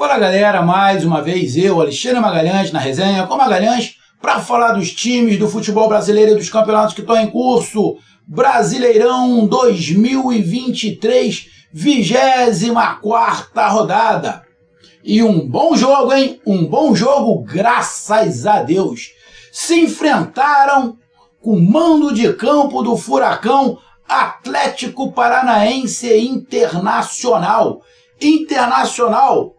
Fala galera, mais uma vez eu, Alexandre Magalhães, na resenha com Magalhães, para falar dos times do futebol brasileiro e dos campeonatos que estão em curso. Brasileirão 2023, 24ª rodada. E um bom jogo, hein? Um bom jogo, graças a Deus. Se enfrentaram com o mando de campo do Furacão, Atlético Paranaense e Internacional. Internacional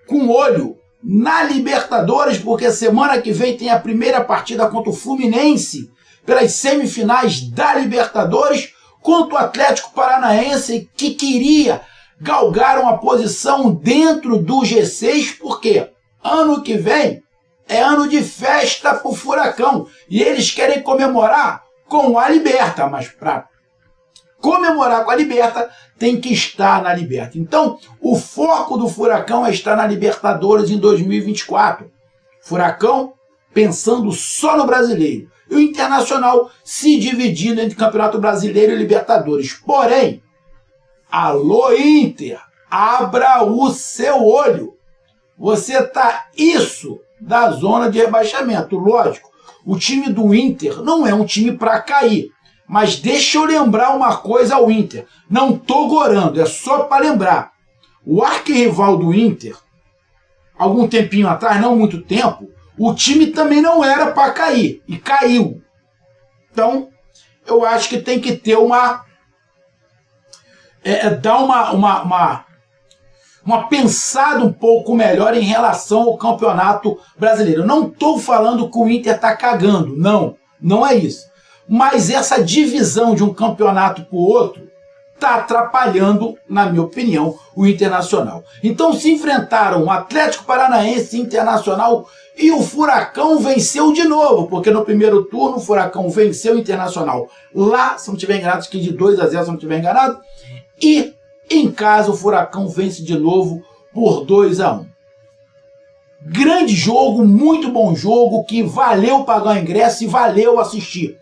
com olho na Libertadores, porque semana que vem tem a primeira partida contra o Fluminense pelas semifinais da Libertadores, contra o Atlético Paranaense, que queria galgar uma posição dentro do G6, porque ano que vem é ano de festa para o Furacão e eles querem comemorar com a Liberta, mas para comemorar com a Liberta tem que estar na Liberta. Então, o foco do Furacão é estar na Libertadores em 2024. Furacão pensando só no brasileiro. E o Internacional se dividindo entre Campeonato Brasileiro e Libertadores. Porém, alô Inter, abra o seu olho. Você tá isso da zona de rebaixamento. Lógico, o time do Inter não é um time para cair. Mas deixa eu lembrar uma coisa ao Inter. Não tô gorando, é só para lembrar. O arquirrival do Inter, algum tempinho atrás, não muito tempo, o time também não era para cair. E caiu. Então, eu acho que tem que ter dar uma pensada um pouco melhor em relação ao Campeonato Brasileiro. Eu não estou falando que o Inter está cagando. Não, não é isso. Mas essa divisão de um campeonato para o outro está atrapalhando, na minha opinião, o Internacional. Então se enfrentaram o Atlético Paranaense, Internacional, e o Furacão venceu de novo, porque no primeiro turno o Furacão venceu o Internacional lá, se não estiver enganado, acho que de 2-0, se não estiver enganado, e em casa o Furacão vence de novo por 2-1. Grande jogo, muito bom jogo, que valeu pagar o ingresso e valeu assistir.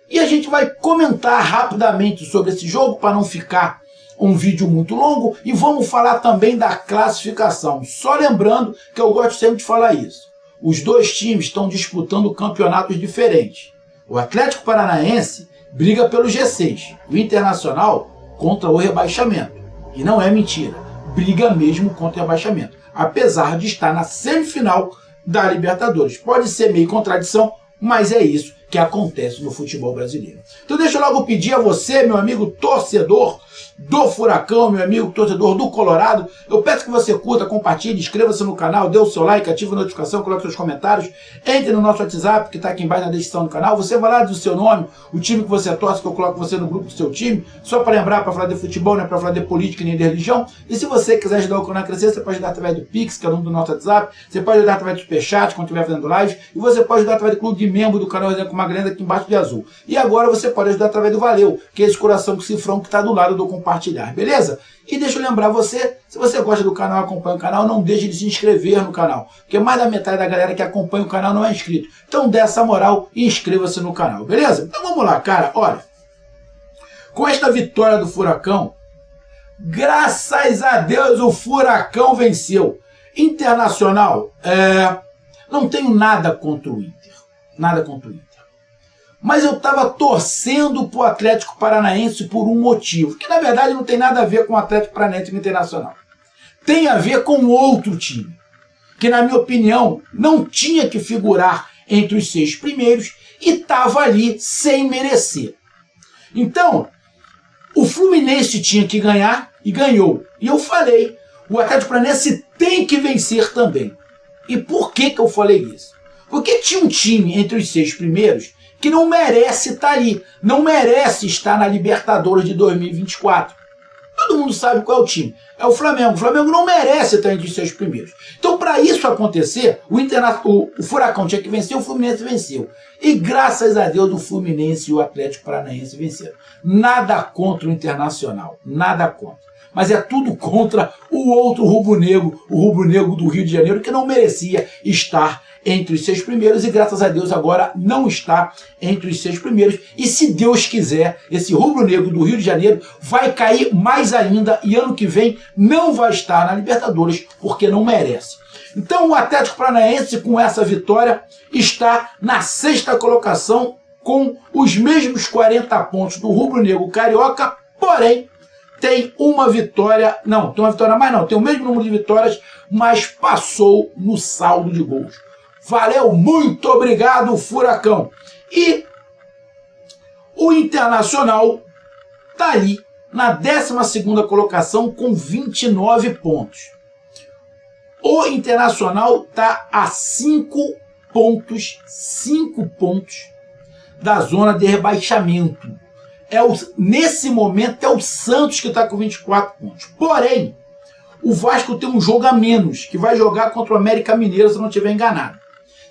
E a gente vai comentar rapidamente sobre esse jogo para não ficar um vídeo muito longo e vamos falar também da classificação. Só lembrando que eu gosto sempre de falar isso. Os dois times estão disputando campeonatos diferentes. O Atlético Paranaense briga pelo G6, o Internacional contra o rebaixamento. E não é mentira, briga mesmo contra o rebaixamento, apesar de estar na semifinal da Libertadores. Pode ser meio contradição, mas é isso que acontece no futebol brasileiro. Então deixa eu logo pedir a você, meu amigo torcedor do Furacão, meu amigo torcedor do Colorado, eu peço que você curta, compartilhe, inscreva-se no canal, dê o seu like, ative a notificação, coloque seus comentários, entre no nosso WhatsApp, que está aqui embaixo na descrição do canal, você vai lá, diz o seu nome, o time que você torce, que eu coloco você no grupo do seu time, só para lembrar, para falar de futebol, não é para falar de política nem de religião, e se você quiser ajudar o canal a crescer, você pode ajudar através do Pix, que é o número do nosso WhatsApp, você pode ajudar através do Superchat, quando estiver fazendo live, e você pode ajudar através do clube de membro do canal Resenha com Magalhães, aqui embaixo de azul. E agora você pode ajudar através do Valeu, que é esse coração com cifrão que está do lado do compartilhar, beleza? E deixa eu lembrar você, se você gosta do canal, acompanha o canal, não deixe de se inscrever no canal, porque mais da metade da galera que acompanha o canal não é inscrito. Então dê essa moral e inscreva-se no canal, beleza? Então vamos lá, cara, olha. Com esta vitória do Furacão, graças a Deus o Furacão venceu. Internacional, não tenho nada contra o Inter, nada contra o Inter. Mas eu estava torcendo para o Atlético Paranaense por um motivo, que na verdade não tem nada a ver com o Atlético Paranaense e Internacional. Tem a ver com outro time, que na minha opinião não tinha que figurar entre os 6 primeiros e estava ali sem merecer. Então, o Fluminense tinha que ganhar e ganhou. E eu falei, o Atlético Paranaense tem que vencer também. E por que eu falei isso? Porque tinha um time entre os 6 primeiros que não merece estar ali, não merece estar na Libertadores de 2024. Todo mundo sabe qual é o time. É o Flamengo. O Flamengo não merece estar entre os 6 primeiros. Então, para isso acontecer, o Furacão tinha que vencer, o Fluminense venceu. E graças a Deus o Fluminense e o Atlético Paranaense venceram. Nada contra o Internacional, nada contra. mas é tudo contra o outro rubro-negro, o rubro-negro do Rio de Janeiro, que não merecia estar entre os 6 primeiros e, graças a Deus, agora não está entre os 6 primeiros. E, se Deus quiser, esse rubro-negro do Rio de Janeiro vai cair mais ainda e ano que vem não vai estar na Libertadores porque não merece. Então, o Atlético Paranaense, com essa vitória, está na 6ª colocação com os mesmos 40 pontos do rubro-negro carioca, porém, tem uma vitória, não, tem uma vitória a mais não, tem o mesmo número de vitórias, mas passou no saldo de gols. Valeu, muito obrigado, Furacão. E o Internacional está ali na 12ª colocação com 29 pontos. O Internacional está a 5 pontos da zona de rebaixamento. Nesse momento é o Santos que está com 24 pontos. Porém, o Vasco tem um jogo a menos, que vai jogar contra o América Mineiro, se eu não estiver enganado.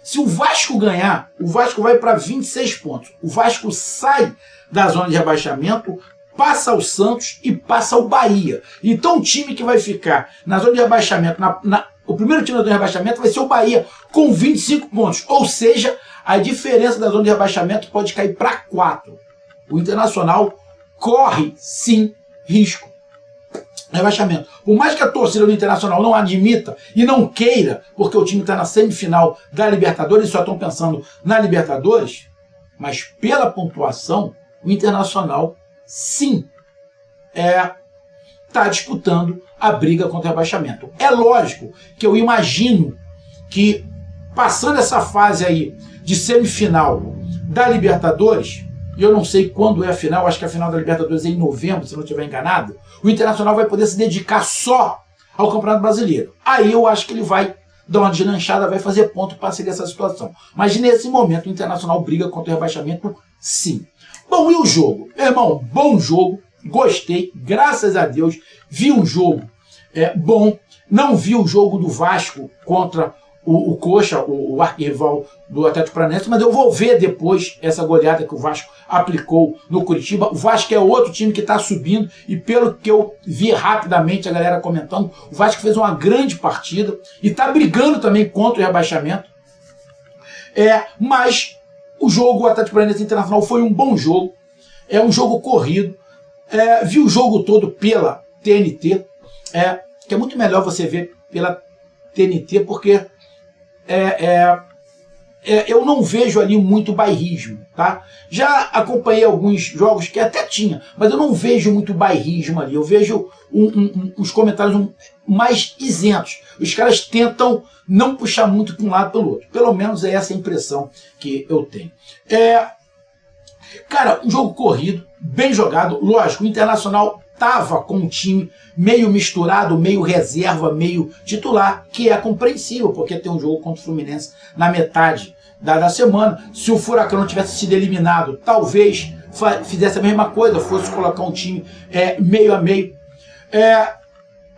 Se o Vasco ganhar, o Vasco vai para 26 pontos. O Vasco sai da zona de rebaixamento, passa o Santos e passa o Bahia. Então o time que vai ficar na zona de rebaixamento, o primeiro time da zona de rebaixamento vai ser o Bahia, com 25 pontos. Ou seja, a diferença da zona de rebaixamento pode cair para 4. O Internacional corre, sim, risco de rebaixamento. Por mais que a torcida do Internacional não admita e não queira, porque o time está na semifinal da Libertadores e só estão pensando na Libertadores, mas pela pontuação, o Internacional, sim, está disputando a briga contra o rebaixamento. É lógico que eu imagino que, passando essa fase aí de semifinal da Libertadores, e eu não sei quando é a final, acho que a final da Libertadores é em novembro, se não estiver enganado, o Internacional vai poder se dedicar só ao Campeonato Brasileiro. Aí eu acho que ele vai dar uma deslanchada, vai fazer ponto para sair dessa situação. Mas nesse momento o Internacional briga contra o rebaixamento, sim. Bom, e o jogo? Meu irmão, bom jogo, gostei, graças a Deus, vi um jogo bom, não vi o jogo do Vasco contra o Coxa, o arquirrival do Atlético Paranaense, mas eu vou ver depois essa goleada que o Vasco aplicou no Curitiba. O Vasco é outro time que está subindo e, pelo que eu vi rapidamente a galera comentando, o Vasco fez uma grande partida e está brigando também contra o rebaixamento. Mas o jogo, o Atlético Paranaense Internacional, foi um bom jogo, é um jogo corrido, vi o jogo todo pela TNT, que é muito melhor você ver pela TNT, porque eu não vejo ali muito bairrismo, tá? Já acompanhei alguns jogos que até tinha, mas eu não vejo muito bairrismo ali. Eu vejo uns comentários mais isentos. Os caras tentam não puxar muito para um lado pelo outro. Pelo menos é essa a impressão que eu tenho. Cara, um jogo corrido, bem jogado. Lógico, o Internacional estava com um time meio misturado, meio reserva, meio titular, que é compreensível, porque tem um jogo contra o Fluminense na metade da semana. Se o Furacão não tivesse sido eliminado, talvez fizesse a mesma coisa, fosse colocar um time meio a meio.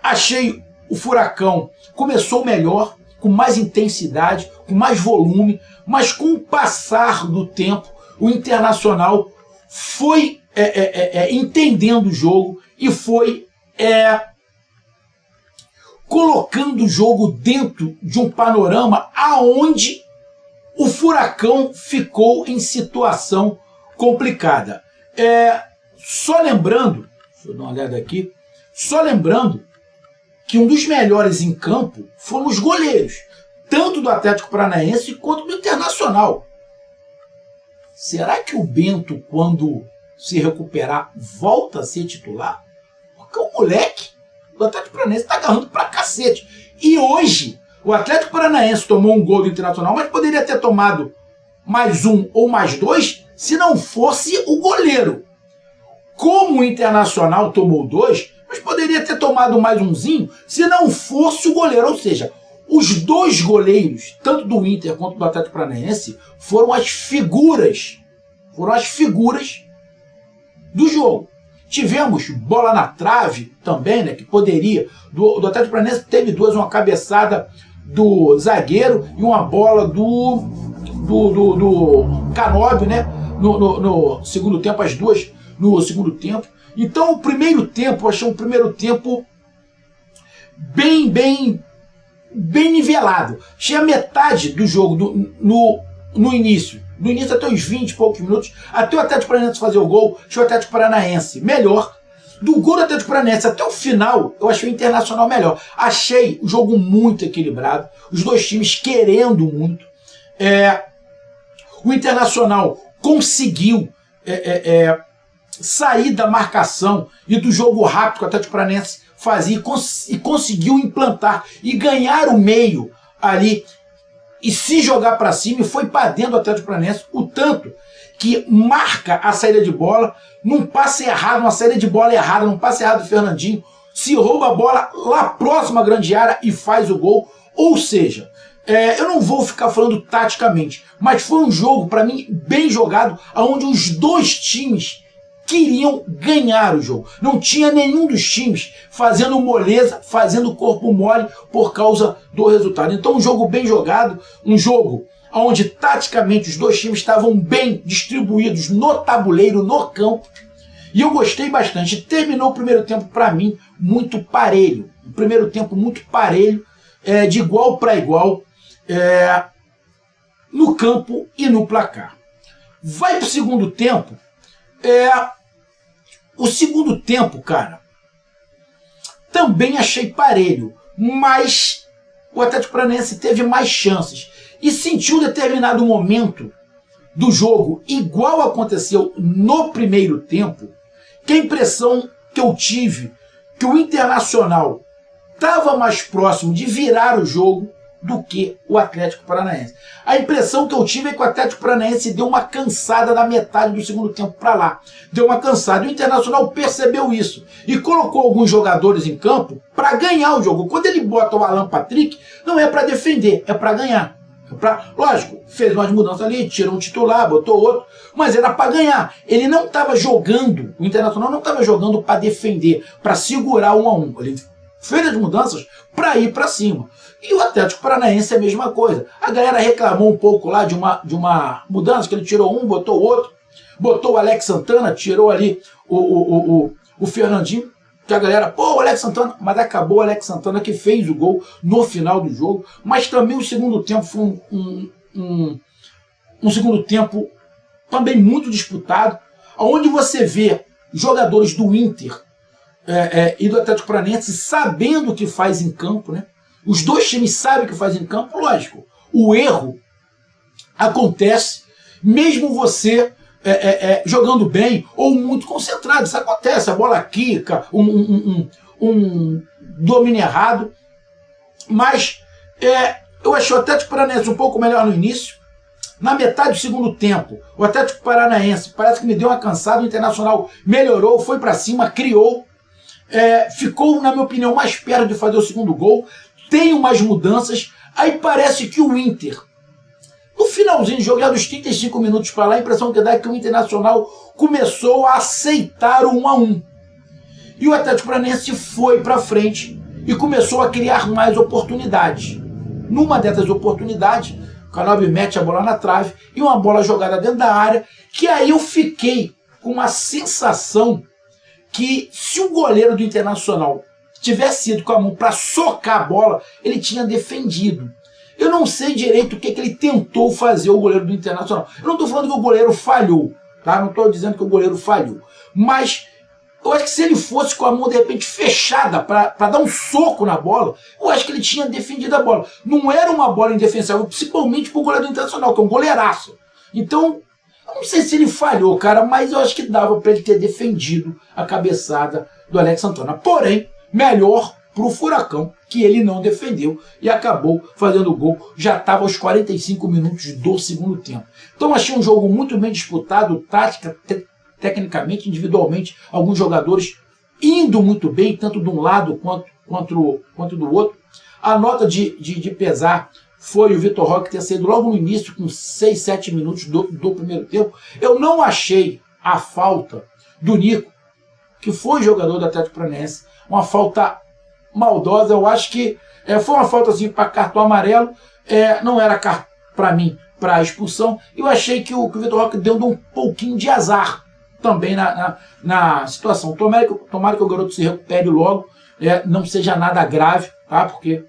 Achei o Furacão começou melhor, com mais intensidade, com mais volume, mas com o passar do tempo, o Internacional foi entendendo o jogo e foi colocando o jogo dentro de um panorama aonde o Furacão ficou em situação complicada. Só lembrando, deixa eu dar uma olhada aqui, só lembrando que um dos melhores em campo foram os goleiros, tanto do Atlético Paranaense quanto do Internacional. Será que o Bento, quando se recuperar, volta a ser titular? Porque o moleque do Atlético Paranaense está agarrando pra cacete. E hoje, o Atlético Paranaense tomou um gol do Internacional, mas poderia ter tomado mais um ou mais dois se não fosse o goleiro. Como o Internacional tomou 2, mas poderia ter tomado mais umzinho se não fosse o goleiro. Ou seja, os dois goleiros, tanto do Inter quanto do Atlético Paranaense, foram as figuras do jogo. Tivemos bola na trave também, né, que poderia, do Atlético Paranaense teve 2, uma cabeçada do zagueiro e uma bola do Canóbio, né, no segundo tempo, as duas no segundo tempo. Então o primeiro tempo, eu achei um primeiro tempo bem nivelado. Tinha metade do jogo no início. Do início até os 20 e poucos minutos, até o Atlético Paranaense fazer o gol, tinha o Atlético Paranaense melhor. Do gol do Atlético Paranaense até o final, eu achei o Internacional melhor. Achei o jogo muito equilibrado, os dois times querendo muito. O Internacional conseguiu sair da marcação e do jogo rápido que o Atlético Paranaense fazia e conseguiu implantar e ganhar o meio ali e se jogar para cima, e foi para dentro do Atlético Paranaense, o tanto que marca a saída de bola, num passe errado, uma saída de bola errada, num passe errado do Fernandinho, se rouba a bola lá próximo à grande área e faz o gol. Ou seja, eu não vou ficar falando taticamente, mas foi um jogo, para mim, bem jogado, onde os dois times queriam ganhar o jogo. Não tinha nenhum dos times fazendo moleza, fazendo corpo mole por causa do resultado. Então um jogo bem jogado, um jogo onde taticamente os dois times estavam bem distribuídos no tabuleiro, no campo. E eu gostei bastante. Terminou o primeiro tempo, para mim, muito parelho. O primeiro tempo muito parelho, de igual para igual, no campo e no placar. Vai para o segundo tempo. O segundo tempo, cara, também achei parelho, mas o Atlético Paranaense teve mais chances e sentiu um determinado momento do jogo, igual aconteceu no primeiro tempo, que a impressão que eu tive que o Internacional estava mais próximo de virar o jogo do que o Atlético Paranaense. A impressão que eu tive é que o Atlético Paranaense deu uma cansada na metade do segundo tempo para lá. Deu uma cansada. E o Internacional percebeu isso e colocou alguns jogadores em campo para ganhar o jogo. Quando ele bota o Alan Patrick, não é para defender, é para ganhar. Lógico, fez umas mudanças ali, tirou um titular, botou outro, mas era para ganhar. Ele não estava jogando, o Internacional não estava jogando para defender, para segurar 1-1. Ele fez as mudanças para ir para cima. E o Atlético Paranaense é a mesma coisa. A galera reclamou um pouco lá de uma mudança, que ele tirou um, botou outro, botou o Alex Santana, tirou ali o Fernandinho, que a galera, pô, o Alex Santana, mas acabou o Alex Santana que fez o gol no final do jogo. Mas também o segundo tempo foi um segundo tempo também muito disputado, onde você vê jogadores do Inter e do Atlético Paranaense sabendo o que faz em campo, né? Os dois times sabem o que faz em campo, lógico. O erro acontece, mesmo você jogando bem ou muito concentrado. Isso acontece, a bola quica, um domínio errado. Mas eu achei o Atlético Paranaense um pouco melhor no início. Na metade do segundo tempo, o Atlético Paranaense parece que me deu uma cansada, o Internacional melhorou, foi para cima, criou. Ficou, na minha opinião, mais perto de fazer o segundo gol. Tem umas mudanças. Aí parece que o Inter, no finalzinho do jogo, já dos 35 minutos para lá, a impressão que dá é que o Internacional começou a aceitar o 1-1. E o Atlético Paranaense foi para frente e começou a criar mais oportunidades. Numa dessas oportunidades, o Canóbio mete a bola na trave e uma bola jogada dentro da área, que aí eu fiquei com uma sensação que se o goleiro do Internacional tivesse ido com a mão para socar a bola, ele tinha defendido. Eu não sei direito o que ele tentou fazer, o goleiro do Internacional. Eu não estou falando que o goleiro falhou, tá? Não estou dizendo que o goleiro falhou. Mas eu acho que se ele fosse com a mão de repente fechada para dar um soco na bola, eu acho que ele tinha defendido a bola. Não era uma bola indefensável, principalmente para o goleiro do Internacional, que é um goleiraço. Então, eu não sei se ele falhou, cara, mas eu acho que dava para ele ter defendido a cabeçada do Alex Santana. Porém, melhor para o Furacão, que ele não defendeu e acabou fazendo o gol. Já estava aos 45 minutos do segundo tempo. Então achei um jogo muito bem disputado, tática, tecnicamente, individualmente, alguns jogadores indo muito bem, tanto de um lado quanto do outro. A nota de pesar foi o Vitor Roque ter saído logo no início, com 6, 7 minutos do primeiro tempo. Eu não achei a falta do Nico, que foi jogador do Atlético Paranaense, uma falta maldosa. Eu acho que foi uma falta assim, para cartão amarelo, não era para mim, para expulsão. Eu achei que o Vitor Roque deu um pouquinho de azar também na situação. Tomara que o garoto se recupere logo, não seja nada grave, tá? Porque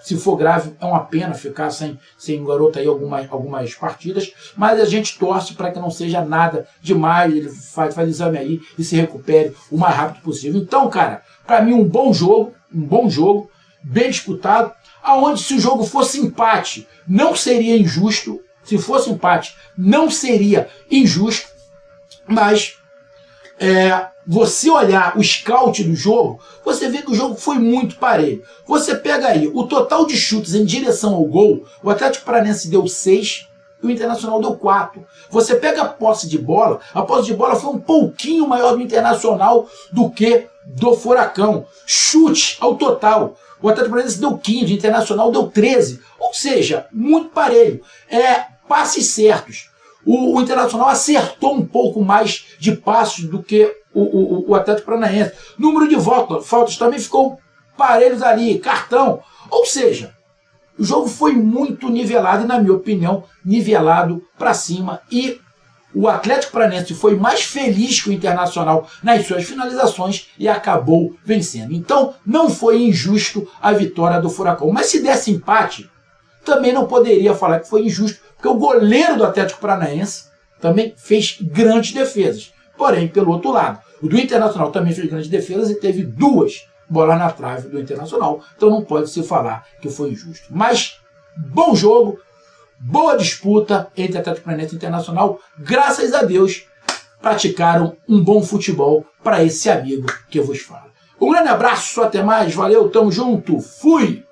se for grave é uma pena ficar sem o garoto aí algumas partidas, mas a gente torce para que não seja nada demais, ele faz exame aí e se recupere o mais rápido possível. Então, cara, para mim um bom jogo, bem disputado, aonde se o jogo fosse empate, não seria injusto, se fosse empate, não seria injusto, mas você olhar o scout do jogo, você vê que o jogo foi muito parelho. Você pega aí o total de chutes em direção ao gol, o Atlético Paranaense deu 6 e o Internacional deu 4. Você pega a posse de bola foi um pouquinho maior do Internacional do que do Furacão. Chute ao total, o Atlético Paranaense deu 15, o Internacional deu 13. Ou seja, muito parelho. Passes certos. O Internacional acertou um pouco mais de passos do que o Atlético Paranaense. Número de faltas também ficou parelhos ali, cartão. Ou seja, o jogo foi muito nivelado e, na minha opinião, nivelado para cima. E o Atlético Paranaense foi mais feliz que o Internacional nas suas finalizações e acabou vencendo. Então, não foi injusto a vitória do Furacão. Mas se desse empate, também não poderia falar que foi injusto, porque o goleiro do Atlético Paranaense também fez grandes defesas. Porém, pelo outro lado, o do Internacional também fez grandes defesas e teve 2 bolas na trave do Internacional. Então não pode se falar que foi injusto. Mas, bom jogo, boa disputa entre Atlético Paranaense e Internacional. Graças a Deus, praticaram um bom futebol para esse amigo que eu vos falo. Um grande abraço, até mais, valeu, tamo junto, fui!